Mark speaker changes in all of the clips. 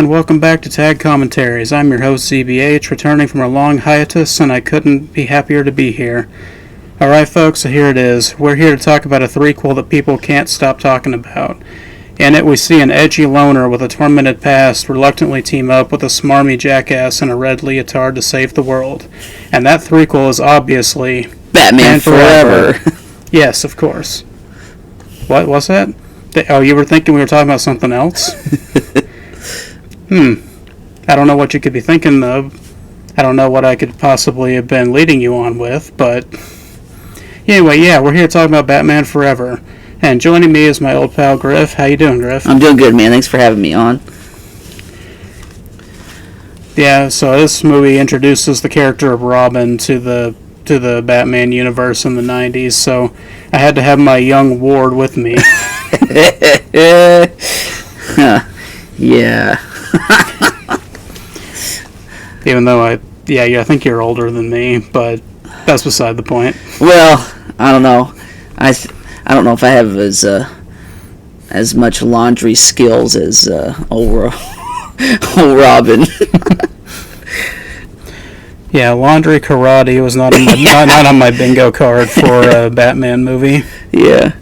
Speaker 1: and welcome back to T.A.G Commentaries. I'm your host, ZBH, returning from a long hiatus, and I couldn't be happier to be here. Alright folks, so here it is. We're here to talk about a threequel that people can't stop talking about. In it, we see an edgy loner with a tormented past reluctantly team up with a smarmy jackass in a red leotard to save the world. And that threequel is obviously
Speaker 2: Batman Forever.
Speaker 1: Yes, of course. What was that? Oh, you were thinking we were talking about something else? I don't know what you could be thinking of. I don't know what I could possibly have been leading you on with, but anyway, yeah, we're here talking about Batman Forever. And joining me is my old pal Griff. How you doing, Griff?
Speaker 2: I'm doing good, man. Thanks for having me on.
Speaker 1: Yeah, so this movie introduces the character of Robin to the Batman universe in the 90s, so I had to have my young ward with me.
Speaker 2: Yeah.
Speaker 1: Even though I think you're older than me, but that's beside the point.
Speaker 2: Well, I don't know. I don't know if I have as much laundry skills as old Robin.
Speaker 1: Yeah, laundry karate was not on my, not on my bingo card for a Batman movie.
Speaker 2: Yeah.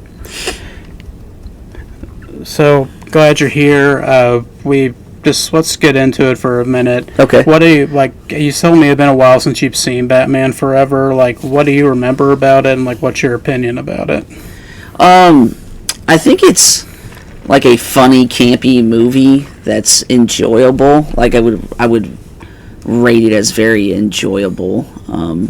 Speaker 1: So glad you're here. Let's get into it for a minute.
Speaker 2: Okay.
Speaker 1: What do you like? You told me it's been a while since you've seen Batman Forever. Like, what do you remember about it, and like, what's your opinion about it?
Speaker 2: I think it's like a funny, campy movie that's enjoyable. Like I would rate it as very enjoyable. And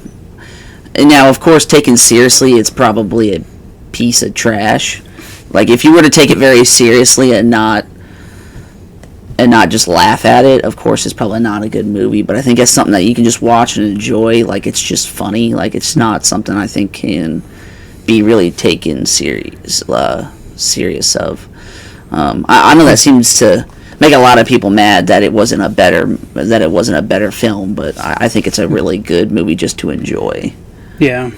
Speaker 2: now, of course, taken seriously, it's probably a piece of trash. Like if you were to take it very seriously and not just laugh at it, of course, it's probably not a good movie. But I think it's something that you can just watch and enjoy. Like it's just funny. Like it's not something I think can be really taken serious of. I know that seems to make a lot of people mad that it wasn't a better film, but I think it's a really good movie just to enjoy.
Speaker 1: Yeah,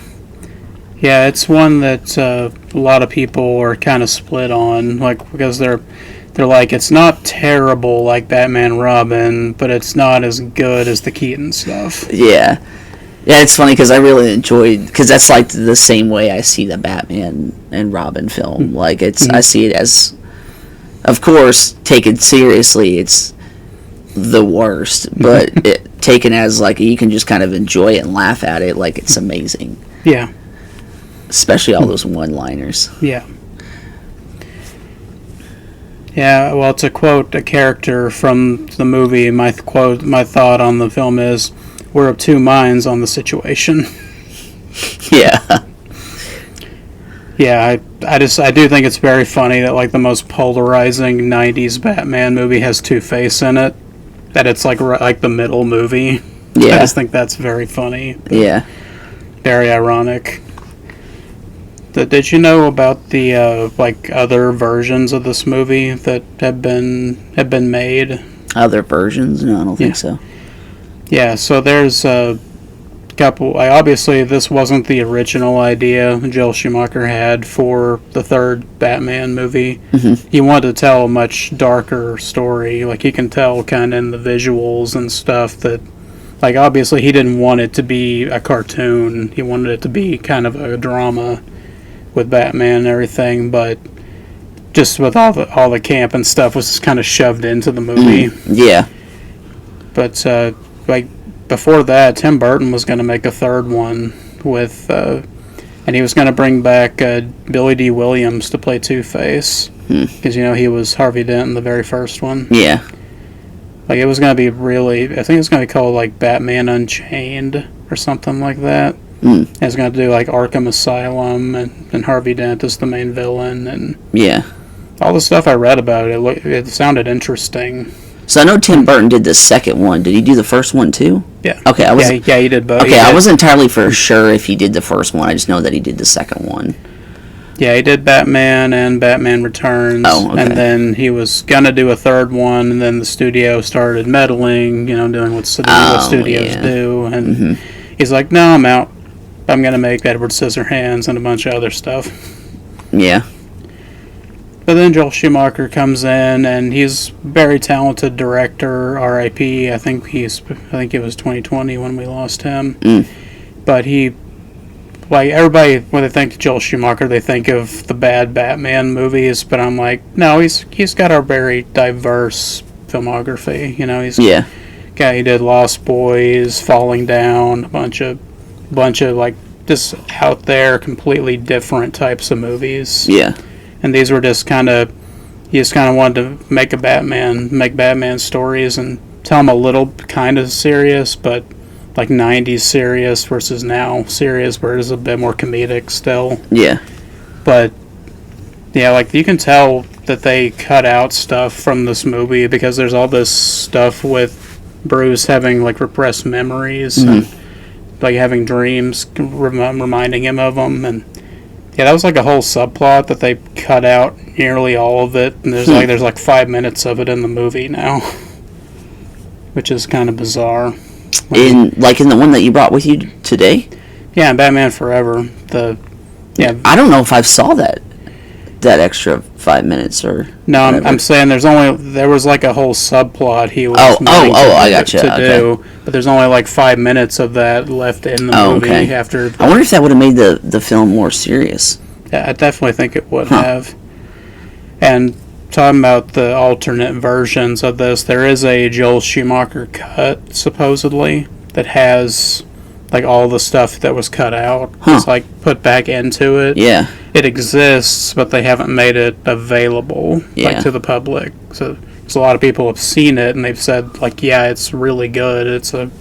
Speaker 1: it's one that a lot of people are kind of split on, like because they're like it's not terrible like Batman Robin, but it's not as good as the Keaton stuff.
Speaker 2: Yeah, it's funny because I really enjoyed because that's like the same way I see the Batman and Robin film. Like I see it as, of course, taken seriously, it's the worst, but taken as like you can just kind of enjoy it and laugh at it, like it's amazing.
Speaker 1: Yeah.
Speaker 2: Especially all those one-liners.
Speaker 1: Yeah. Yeah, well, to quote a character from the movie, my thought on the film is, we're of two minds on the situation.
Speaker 2: Yeah.
Speaker 1: Yeah, I do think it's very funny that like the most polarizing 90s Batman movie has Two-Face in it. That it's like the middle movie.
Speaker 2: Yeah.
Speaker 1: I just think that's very funny.
Speaker 2: Yeah.
Speaker 1: Very ironic. Did you know about the like other versions of this movie that have been made?
Speaker 2: Other versions? No, I don't think so.
Speaker 1: Yeah, so there's a couple. Obviously, this wasn't the original idea Joel Schumacher had for the third Batman movie.
Speaker 2: Mm-hmm.
Speaker 1: He wanted to tell a much darker story. Like you can tell kind of in the visuals and stuff that, like obviously he didn't want it to be a cartoon. He wanted it to be kind of a drama with Batman and everything, but just with all the camp and stuff was just kind of shoved into the movie.
Speaker 2: Yeah.
Speaker 1: But like before that, Tim Burton was going to make a third one with, and he was going to bring back Billy D. Williams to play Two-Face because he was Harvey Dent in the very first one.
Speaker 2: Yeah.
Speaker 1: Like it was going to be really, I think it was going to be called like Batman Unchained or something like that. It was going to do like Arkham Asylum and Harvey Dent is the main villain and all the stuff I read about it. It sounded interesting.
Speaker 2: So I know Tim Burton did the second one. Did he do the first one too?
Speaker 1: Yeah.
Speaker 2: Okay.
Speaker 1: He did both.
Speaker 2: Okay, I wasn't entirely for sure if he did the first one. I just know that he did the second one.
Speaker 1: Yeah, he did Batman and Batman Returns.
Speaker 2: Oh, okay.
Speaker 1: And then he was gonna do a third one, and then the studio started meddling. Doing what studios do, and he's like, "No, I'm out. I'm gonna make Edward Scissorhands and a bunch of other stuff."
Speaker 2: Yeah.
Speaker 1: But then Joel Schumacher comes in, and he's a very talented director. R.I.P. I think it was 2020 when we lost him. But he, like, everybody, when they think of Joel Schumacher, they think of the bad Batman movies. But I'm like, no, he's got a very diverse filmography. You know, he did Lost Boys, Falling Down, a bunch of like just out there, completely different types of movies.
Speaker 2: Yeah.
Speaker 1: And these were just he just kind of wanted to make Batman stories and tell them a little kind of serious, but like 90s serious versus now serious, where it's a bit more comedic still.
Speaker 2: Yeah.
Speaker 1: But, yeah, like you can tell that they cut out stuff from this movie because there's all this stuff with Bruce having like repressed memories and like having dreams reminding him of them, and yeah, that was like a whole subplot that they cut out nearly all of it, and there's like 5 minutes of it in the movie now, which is kind of bizarre.
Speaker 2: In the one that you brought with you today?
Speaker 1: Yeah, Batman Forever.
Speaker 2: I don't know if I saw that extra 5 minutes or
Speaker 1: no. I'm saying there was like a whole subplot he was
Speaker 2: I gotcha.
Speaker 1: to do, but there's only like 5 minutes of that left in the movie.
Speaker 2: Okay.
Speaker 1: After
Speaker 2: I wonder if that would have made the film more serious.
Speaker 1: Yeah, I definitely think it would have. And talking about the alternate versions of this, there is a Joel Schumacher cut supposedly that has like all the stuff that was cut out. It's like put back into it.
Speaker 2: Yeah.
Speaker 1: It exists, but they haven't made it available like to the public. So a lot of people have seen it and they've said like, yeah, it's really good. It's depending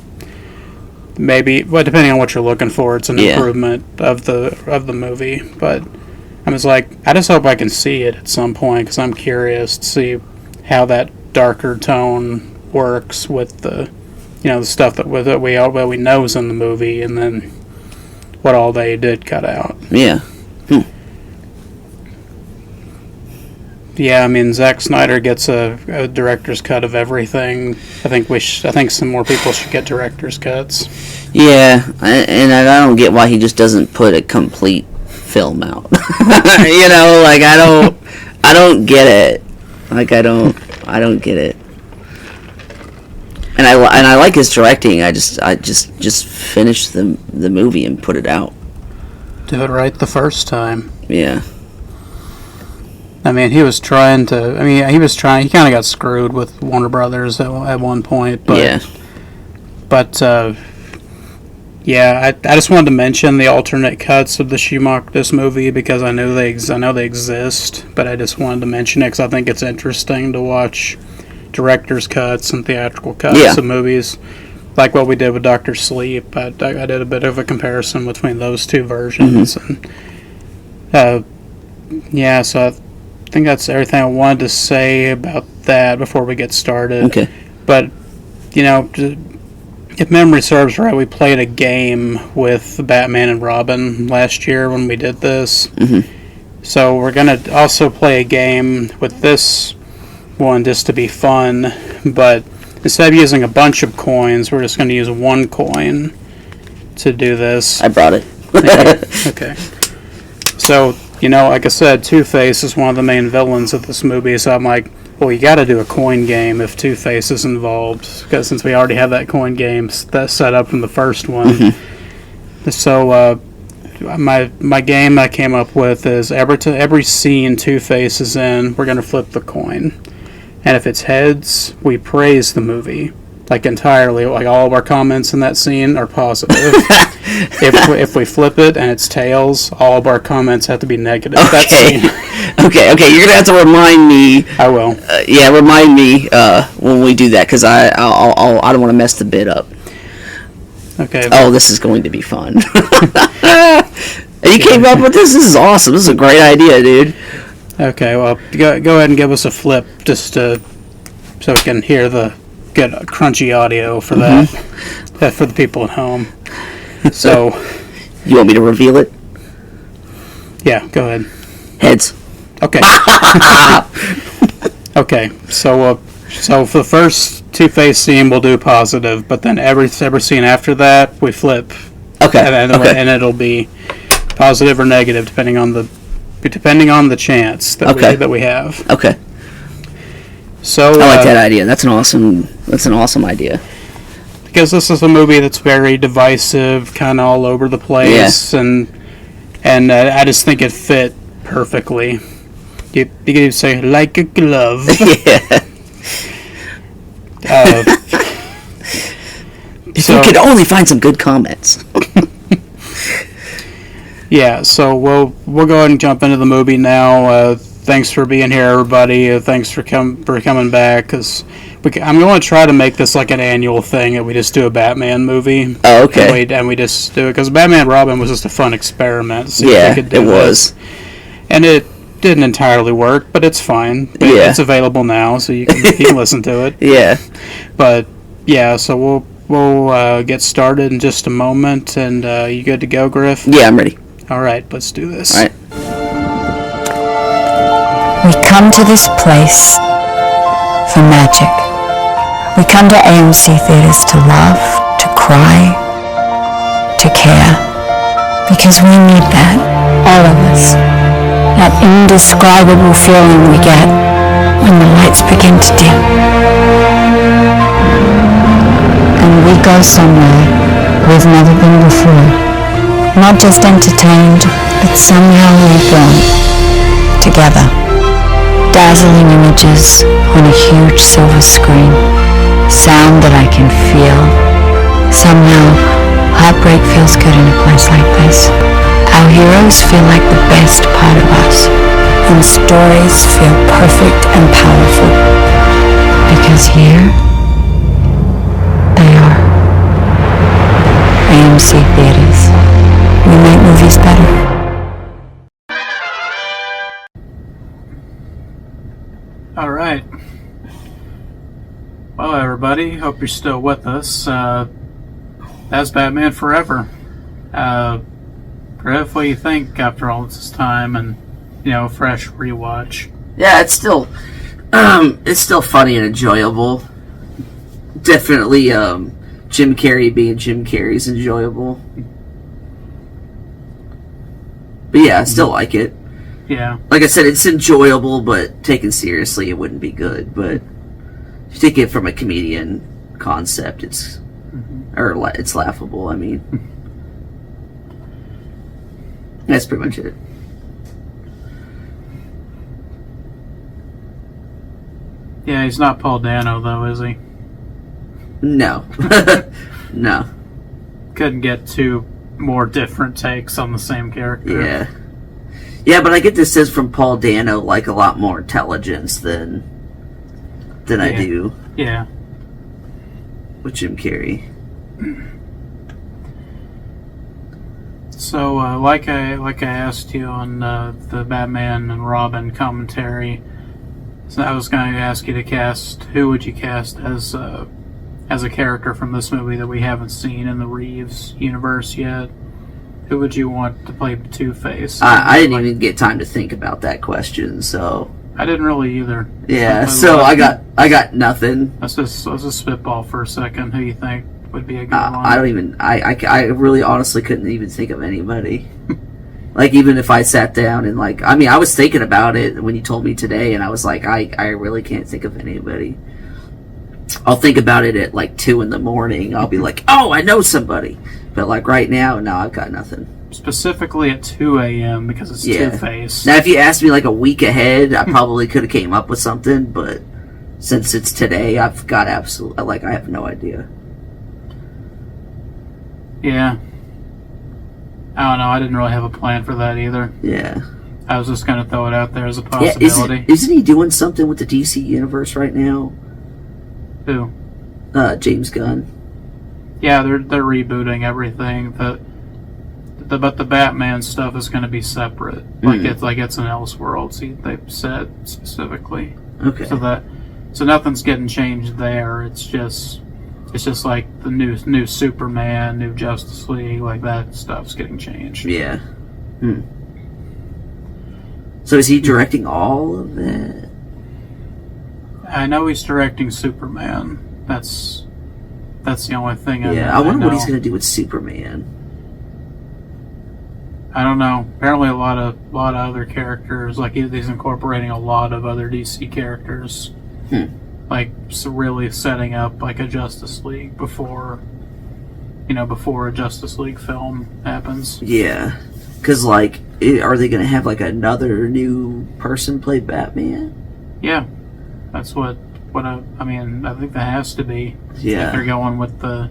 Speaker 1: on what you're looking for, it's an improvement of the movie. But I was like, I just hope I can see it at some point because I'm curious to see how that darker tone works with the stuff that we know is in the movie, and then what all they did cut out.
Speaker 2: Yeah.
Speaker 1: Yeah, I mean, Zack Snyder gets a director's cut of everything. I think some more people should get director's cuts.
Speaker 2: Yeah, and I don't get why he just doesn't put a complete film out. Like I don't get it. Like I don't get it. And I like his directing. I just finished the movie and put it out.
Speaker 1: Do it right the first time.
Speaker 2: Yeah.
Speaker 1: I mean, he kind of got screwed with Warner Brothers at one point, but
Speaker 2: yeah.
Speaker 1: But I just wanted to mention the alternate cuts of this movie because I know they exist, but I just wanted to mention it because I think it's interesting to watch director's cuts and theatrical cuts of movies, like what we did with Dr. Sleep. I did a bit of a comparison between those two versions, and so I think that's everything I wanted to say about that before we get started.
Speaker 2: Okay.
Speaker 1: But if memory serves right, we played a game with Batman and Robin last year when we did this. So we're going to also play a game with this one just to be fun, but instead of using a bunch of coins, we're just going to use one coin to do this.
Speaker 2: I brought it.
Speaker 1: Okay. So, like I said, Two-Face is one of the main villains of this movie, so I'm like, well, you got to do a coin game if Two-Face is involved, because since we already have that coin game that's set up from the first one. So, my game I came up with is every scene Two-Face is in, we're going to flip the coin. And if it's heads, we praise the movie. Like entirely, like all of our comments in that scene are positive. If we flip it and it's tails, all of our comments have to be negative.
Speaker 2: Okay. Okay. You're gonna have to remind me.
Speaker 1: I will.
Speaker 2: Remind me when we do that because I don't want to mess the bit up.
Speaker 1: Okay.
Speaker 2: Oh, this is going to be fun. And you came up with this. This is awesome. This is a great idea, dude.
Speaker 1: Okay. Well, go ahead and give us a flip just so we can get a crunchy audio for that for the people at home. So,
Speaker 2: you want me to reveal it?
Speaker 1: Yeah, go ahead.
Speaker 2: Heads.
Speaker 1: Okay. Okay. So for the first Two-Face scene, we'll do positive, but then every scene after that, we flip.
Speaker 2: Okay.
Speaker 1: And it'll be positive or negative depending on the depending on the chance that we have.
Speaker 2: Okay.
Speaker 1: So
Speaker 2: I like that idea. That's an awesome idea.
Speaker 1: Because this is a movie that's very divisive, kind of all over the place, and I just think it fit perfectly. You could say like a glove.
Speaker 2: Yeah. If
Speaker 1: So-
Speaker 2: we could only find some good comments.
Speaker 1: Yeah, so we'll go ahead and jump into the movie now. Thanks for being here, everybody. Thanks for coming back. Because I'm going to try to make this like an annual thing that we just do a Batman movie.
Speaker 2: Oh, okay.
Speaker 1: And we just do it because Batman and Robin was just a fun experiment. See
Speaker 2: Yeah,
Speaker 1: if we could do
Speaker 2: it was.
Speaker 1: this. And it didn't entirely work, but it's fine.
Speaker 2: Yeah.
Speaker 1: It's available now, so you can listen to it.
Speaker 2: Yeah.
Speaker 1: But yeah, so we'll get started in just a moment. And you good to go, Griff?
Speaker 2: Yeah, I'm ready.
Speaker 1: All right, let's do this.
Speaker 2: All right.
Speaker 3: We come to this place for magic. We come to AMC theaters to laugh, to cry, to care. Because we need that, all of us. That indescribable feeling we get when the lights begin to dim. And we go somewhere we've never been before. Not just entertained, but somehow reborn. Together. Dazzling images on a huge silver screen. Sound that I can feel. Somehow, heartbreak feels good in a place like this. Our heroes feel like the best part of us. And stories feel perfect and powerful. Because here, they are. AMC Theaters. We make movies better.
Speaker 1: All right. Well, everybody, hope you're still with us. That's Batman Forever. Griff, what do you think after all this time and, fresh rewatch?
Speaker 2: Yeah, it's still funny and enjoyable. Definitely, Jim Carrey being Jim Carrey's enjoyable. But yeah, I still like it.
Speaker 1: Yeah.
Speaker 2: Like I said, it's enjoyable, but taken seriously, it wouldn't be good. But if you take it from a comedian concept, it's laughable. I mean, that's pretty much it.
Speaker 1: Yeah, he's not Paul Dano, though, is he?
Speaker 2: No. No.
Speaker 1: Couldn't get two more different takes on the same character.
Speaker 2: Yeah. Yeah, but I get this says from Paul Dano like a lot more intelligence than I do
Speaker 1: Yeah.
Speaker 2: with Jim Carrey.
Speaker 1: So, like I asked you on the Batman and Robin commentary, so I was going to ask you to cast. Who would you cast as a character from this movie that we haven't seen in the Reeves universe yet? Who would you want to play Two-Face?
Speaker 2: I didn't even get time to think about that question, so
Speaker 1: I didn't really either.
Speaker 2: yeah. So I got nothing.
Speaker 1: Let's just spitball for a second. Who you think would be a good one?
Speaker 2: I don't even. I really honestly couldn't even think of anybody. Like, even if I sat down and I was thinking about it when you told me today, and I was like, I really can't think of anybody. I'll think about it at 2 a.m. I'll be like, oh, I know somebody. But right now, no, I've got nothing.
Speaker 1: Specifically at 2 a.m. because it's Two-Face.
Speaker 2: Now, if you asked me a week ahead, I probably could have came up with something. But since it's today, I've got I have no idea.
Speaker 1: Yeah. I don't know. I didn't really have a plan for that either.
Speaker 2: Yeah.
Speaker 1: I was just going to throw it out there as a
Speaker 2: Yeah,
Speaker 1: possibility.
Speaker 2: isn't he doing something with the DC universe right now?
Speaker 1: Who?
Speaker 2: James Gunn.
Speaker 1: Yeah, they're rebooting everything. But the Batman stuff is going to be separate. It's an Elseworlds. They've said specifically.
Speaker 2: Okay.
Speaker 1: So nothing's getting changed there. It's just like the new Superman, new Justice League, that stuff's getting changed.
Speaker 2: Yeah. So is he directing all of that?
Speaker 1: I know he's directing Superman. That's the only thing I know.
Speaker 2: I wonder what he's going to do with Superman.
Speaker 1: I don't know. Apparently, a lot of other characters, like he's incorporating a lot of other DC characters, like really setting up like a Justice League before a Justice League film happens.
Speaker 2: Yeah, because like, are they going to have like another new person play Batman?
Speaker 1: Yeah, that's what I mean. I think that has to be.
Speaker 2: Yeah,
Speaker 1: if they're going with the.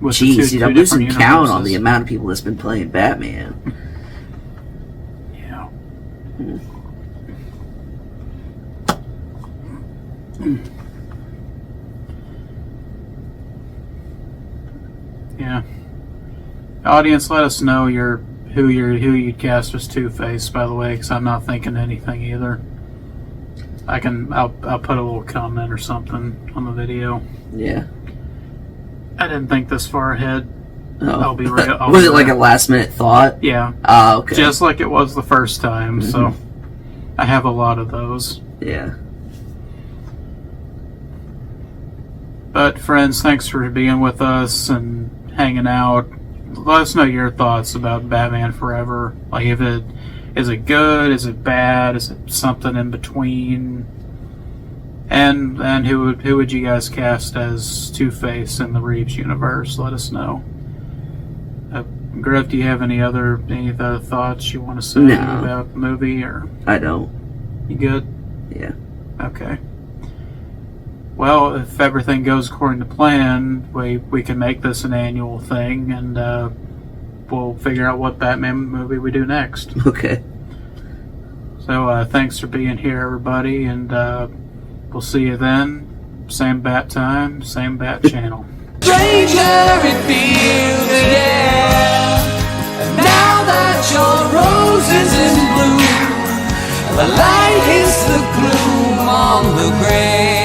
Speaker 2: Jeez, dude, I'm losing count on the
Speaker 1: universes.
Speaker 2: amount of people that's been playing Batman.
Speaker 1: Yeah. Yeah. Audience, let us know who you'd cast as Two-Face, by the way, because I'm not thinking anything either. I'll put a little comment or something on the video.
Speaker 2: Yeah.
Speaker 1: I didn't think this far ahead.
Speaker 2: Oh.
Speaker 1: I'll be real.
Speaker 2: Was it like a last minute thought?
Speaker 1: Yeah.
Speaker 2: Oh, okay.
Speaker 1: Just like it was the first time, so I have a lot of those.
Speaker 2: Yeah.
Speaker 1: But friends, thanks for being with us and hanging out. Let us know your thoughts about Batman Forever. Like, is it good? Is it bad? Is it something in between? And who would you guys cast as Two-Face in the Reeves universe? Let us know. Griff, do you have any other thoughts you want to say about the movie? Or
Speaker 2: I don't.
Speaker 1: You good?
Speaker 2: Yeah.
Speaker 1: Okay. Well, if everything goes according to plan, we can make this an annual thing, and we'll figure out what Batman movie we do next.
Speaker 2: Okay.
Speaker 1: So thanks for being here, everybody, and we'll see you then. Same bat time, same bat channel.
Speaker 4: Stranger it feels, yeah. And now that your rose is in bloom, the light hits the gloom on the grave.